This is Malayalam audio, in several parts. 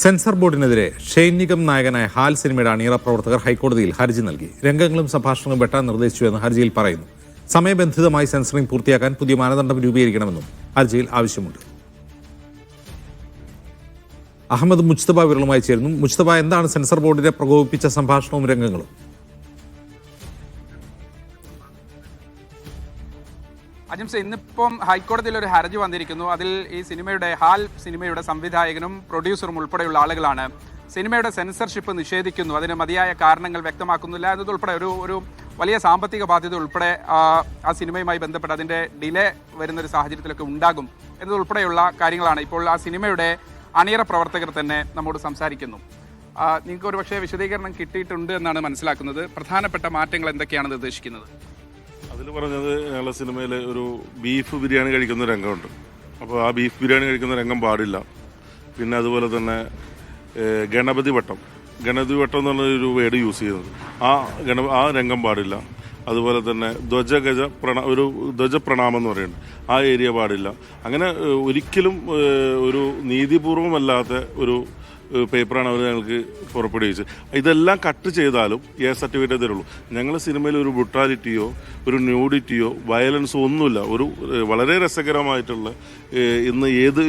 സെൻസർ ബോർഡിനെതിരെ ഷെയ്ൻ നിഗം നായകനായ ഹാൽ സിനിമയുടെ അണിയറ പ്രവർത്തകർ ഹൈക്കോടതിയിൽ ഹർജി നൽകി. രംഗങ്ങളും സംഭാഷണങ്ങളും വെട്ടാൻ നിർദ്ദേശിച്ചുവെന്ന് ഹർജിയിൽ പറയുന്നു. സമയബന്ധിതമായി സെൻസറിംഗ് പൂർത്തിയാക്കാൻ പുതിയ മാനദണ്ഡം രൂപീകരിക്കണമെന്നും ഹർജിയിൽ ആവശ്യമുണ്ട്. അഹമ്മദ് മുജ്തബ വിരളുമായി ചേരുന്നു. മുജ്തബ, എന്താണ് സെൻസർ ബോർഡിനെ പ്രകോപിപ്പിച്ച സംഭാഷണവും രംഗങ്ങളും? അജിംസ, ഇന്നിപ്പം ഹൈക്കോടതിയിൽ ഒരു ഹർജി വന്നിരിക്കുന്നു. അതിൽ ഈ ഹാൽ സിനിമയുടെ സംവിധായകനും പ്രൊഡ്യൂസറും ഉൾപ്പെടെയുള്ള ആളുകളാണ് സിനിമയുടെ സെൻസർഷിപ്പ് നിഷേധിക്കുന്നു, അതിന് മതിയായ കാരണങ്ങൾ വ്യക്തമാക്കുന്നില്ല എന്നതുൾപ്പെടെ ഒരു വലിയ സാമ്പത്തിക ബാധ്യത ഉൾപ്പെടെ ആ സിനിമയുമായി ബന്ധപ്പെട്ട് അതിൻ്റെ ഡിലേ വരുന്നൊരു സാഹചര്യത്തിലൊക്കെ ഉണ്ടാകും എന്നതുൾപ്പെടെയുള്ള കാര്യങ്ങളാണ് ഇപ്പോൾ ആ സിനിമയുടെ അണിയറ പ്രവർത്തകർ തന്നെ നമ്മോട് സംസാരിക്കുന്നു. നിങ്ങൾക്ക് ഒരു പക്ഷേ വിശദീകരണം കിട്ടിയിട്ടുണ്ട് എന്നാണ് മനസ്സിലാക്കുന്നത്. പ്രധാനപ്പെട്ട മാറ്റങ്ങൾ എന്തൊക്കെയാണ് നിർദ്ദേശിക്കുന്നത്? അതിൽ പറഞ്ഞത് ഞങ്ങളുടെ സിനിമയിൽ ഒരു ബീഫ് ബിരിയാണി കഴിക്കുന്ന രംഗമുണ്ട്. അപ്പോൾ ആ ബീഫ് ബിരിയാണി കഴിക്കുന്ന രംഗം പാടില്ല. പിന്നെ അതുപോലെ തന്നെ ഗണപതി വട്ടം എന്ന് പറഞ്ഞൊരു വേർഡ് യൂസ് ചെയ്യുന്നത്, ആ രംഗം പാടില്ല. അതുപോലെ തന്നെ ഒരു ധ്വജപ്രണാമം എന്ന് പറയുന്നുണ്ട്, ആ ഏരിയ പാടില്ല. അങ്ങനെ ഒരിക്കലും ഒരു നീതിപൂർവമല്ലാത്ത ഒരു പേപ്പറാണ് അവർ ഞങ്ങൾക്ക് പുറപ്പെടുവിച്ചത്. ഇതെല്ലാം കട്ട് ചെയ്താലും സർട്ടിഫിക്കറ്റ് തരുള്ളൂ. ഞങ്ങളുടെ സിനിമയിൽ ഒരു ബ്രുട്ടാലിറ്റിയോ ഒരു ന്യൂഡിറ്റിയോ വയലൻസോ ഒന്നുമില്ല. ഒരു വളരെ രസകരമായിട്ടുള്ള ഇന്ന് ഏത്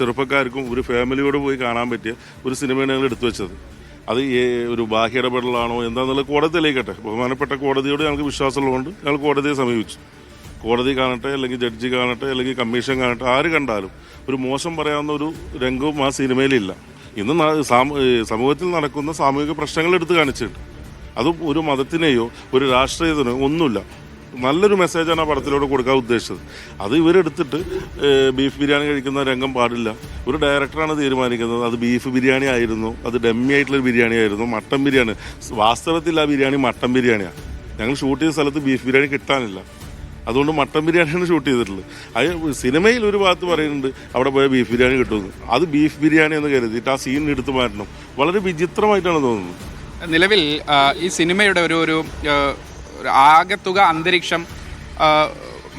ചെറുപ്പക്കാർക്കും ഒരു ഫാമിലിയോട് പോയി കാണാൻ പറ്റിയ ഒരു സിനിമയാണ് ഞങ്ങൾ എടുത്തു വെച്ചത്. അത് ഒരു ബാഹ്യ ഇടപെടലാണോ എന്താണെന്നുള്ള കോടതി തെളിയിക്കട്ടെ. ബഹുമാനപ്പെട്ട കോടതിയോട് ഞങ്ങൾക്ക് വിശ്വാസമുള്ളതുകൊണ്ട് ഞങ്ങൾ കോടതിയെ സമീപിച്ചു. കോടതി കാണട്ടെ, അല്ലെങ്കിൽ ജഡ്ജി കാണട്ടെ, അല്ലെങ്കിൽ കമ്മീഷൻ കാണട്ടെ, ആര് കണ്ടാലും ഒരു മോശം പറയാവുന്ന ഒരു രംഗവും ആ സിനിമയിലില്ല. ഇന്ന് സമൂഹത്തിൽ നടക്കുന്ന സാമൂഹിക പ്രശ്നങ്ങൾ എടുത്ത് കാണിച്ചിട്ടുണ്ട്. അതും ഒരു മതത്തിനെയോ ഒരു രാഷ്ട്രീയത്തിനോ ഒന്നുമില്ല. നല്ലൊരു മെസ്സേജാണ് ആ പടത്തിലൂടെ കൊടുക്കാൻ ഉദ്ദേശിച്ചത്. അത് ഇവരെടുത്തിട്ട് ബീഫ് ബിരിയാണി കഴിക്കുന്ന രംഗം പാടില്ല. ഒരു ഡയറക്ടറാണ് തീരുമാനിക്കുന്നത്. അത് ബീഫ് ബിരിയാണി ആയിരുന്നു, അത് ഡമ്മി ആയിട്ടുള്ള ബിരിയാണി ആയിരുന്നു, മട്ടൻ ബിരിയാണി. വാസ്തവത്തിൽ ആ ബിരിയാണി മട്ടൻ ബിരിയാണിയാണ്. ഞങ്ങൾ ഷൂട്ട് ചെയ്ത സ്ഥലത്ത് ബീഫ് ബിരിയാണി കിട്ടാനില്ല, അതുകൊണ്ട് മട്ടൻ ബിരിയാണിയാണ് ഷൂട്ട് ചെയ്തിട്ടുള്ളത്. അത് സിനിമയിൽ ഒരു ഭാഗത്ത് പറയുന്നുണ്ട് അവിടെ പോയ ബീഫ് ബിരിയാണി കിട്ടുമെന്ന്. അത് ബീഫ് ബിരിയാണി എന്ന് കരുതിയിട്ട് ആ സീൻ എടുത്ത് മാറ്റണം. വളരെ വിചിത്രമായിട്ടാണ് തോന്നുന്നത്. നിലവിൽ ഈ സിനിമയുടെ ഒരു ആകെത്തുക അന്തരീക്ഷം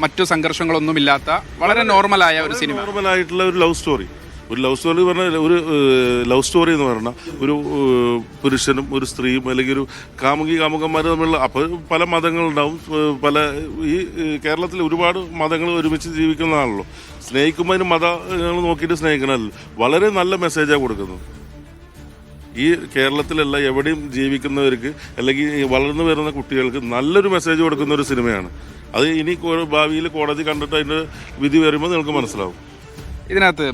മറ്റു സംഘർഷങ്ങളൊന്നുമില്ലാത്ത വളരെ നോർമലായ ഒരു സിനിമ, നോർമലായിട്ടുള്ള ഒരു ലവ് സ്റ്റോറി. ഒരു ലവ് സ്റ്റോറി പറഞ്ഞാൽ ഒരു ലവ് സ്റ്റോറി എന്ന് പറഞ്ഞാൽ ഒരു പുരുഷനും ഒരു സ്ത്രീയും അല്ലെങ്കിൽ ഒരു കാമുകന്മാർ തമ്മിലുള്ള, അപ്പോൾ പല മതങ്ങളുണ്ടാവും. ഈ കേരളത്തിൽ ഒരുപാട് മതങ്ങൾ ഒരുമിച്ച് ജീവിക്കുന്നതാണല്ലോ. സ്നേഹിക്കുമ്പോൾ മതങ്ങൾ നോക്കിയിട്ട് സ്നേഹിക്കണമല്ലോ. വളരെ നല്ല മെസ്സേജാണ് കൊടുക്കുന്നത്. ഈ കേരളത്തിലല്ല എവിടെയും ജീവിക്കുന്നവർക്ക് അല്ലെങ്കിൽ വളർന്നു വരുന്ന കുട്ടികൾക്ക് നല്ലൊരു മെസ്സേജ് കൊടുക്കുന്ന ഒരു സിനിമയാണ്. അത് ഇനി ഭാവിയിൽ കോടതി കണ്ടിട്ട് അതിൻ്റെ വിധി വരുമ്പോൾ നിങ്ങൾക്ക് മനസ്സിലാവും. ഇതിനകത്ത്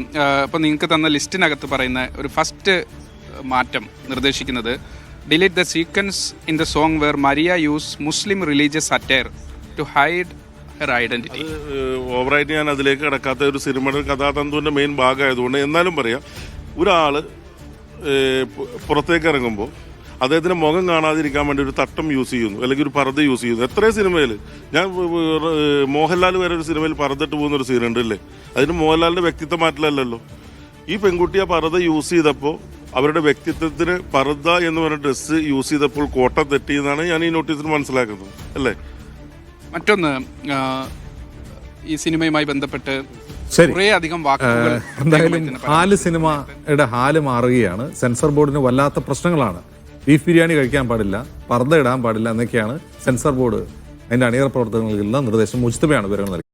ഇപ്പോൾ നിങ്ങൾക്ക് തന്ന ലിസ്റ്റിനകത്ത് പറയുന്ന ഒരു ഫസ്റ്റ് മാറ്റം നിർദ്ദേശിക്കുന്നത് delete the sequence in the song where Maria use Muslim religious attire to hide her identity. ഓവറായിട്ട് ഞാൻ അതിലേക്ക് കിടക്കാത്ത ഒരു സിനിമയുടെ കഥാതന്തുവിൻ്റെ മെയിൻ ഭാഗമായതുകൊണ്ട് എന്നാലും പറയാം. ഒരാൾ പുറത്തേക്ക് ഇറങ്ങുമ്പോൾ അദ്ദേഹത്തിന് മുഖം കാണാതിരിക്കാൻ വേണ്ടി ഒരു തട്ടം യൂസ് ചെയ്യുന്നു, അല്ലെങ്കിൽ ഒരു പർദ്ദ യൂസ് ചെയ്യുന്നു. എത്രയും സിനിമയിൽ ഞാൻ മോഹൻലാൽ വരെ ഒരു സിനിമയിൽ പർദ്ദട്ട് പോകുന്നൊരു സീനുണ്ട് അല്ലേ. അതിന് മോഹൻലാലിൻ്റെ വ്യക്തിത്വം മാറ്റില്ലല്ലോ. ഈ പെൺകുട്ടി ആ പർദ്ദ യൂസ് ചെയ്തപ്പോൾ അവരുടെ വ്യക്തിത്വത്തിന് പർദ്ദ എന്ന് പറഞ്ഞ ഡ്രസ്സ് യൂസ് ചെയ്തപ്പോൾ കോട്ട തെറ്റി എന്നാണ് ഞാൻ ഈ നോട്ടീസിൽ മനസ്സിലാക്കുന്നത് അല്ലേ. മറ്റൊന്ന്, ഈ സിനിമയുമായി ബന്ധപ്പെട്ട് എന്തായാലും ഹാല് സിനിമയുടെ ഹാല് മാറുകയാണ്. സെൻസർ ബോർഡിന് വല്ലാത്ത പ്രശ്നങ്ങളാണ്. ബീഫ് ബിരിയാണി കഴിക്കാൻ പാടില്ല, പർദ്ദ ഇടാൻ പാടില്ല എന്നൊക്കെയാണ് സെൻസർ ബോർഡ് അതിൻ്റെ അണിയറ പ്രവർത്തനങ്ങളിൽ നിർദ്ദേശം. മുജ്തബയാണ് വിവരങ്ങൾ നൽകി.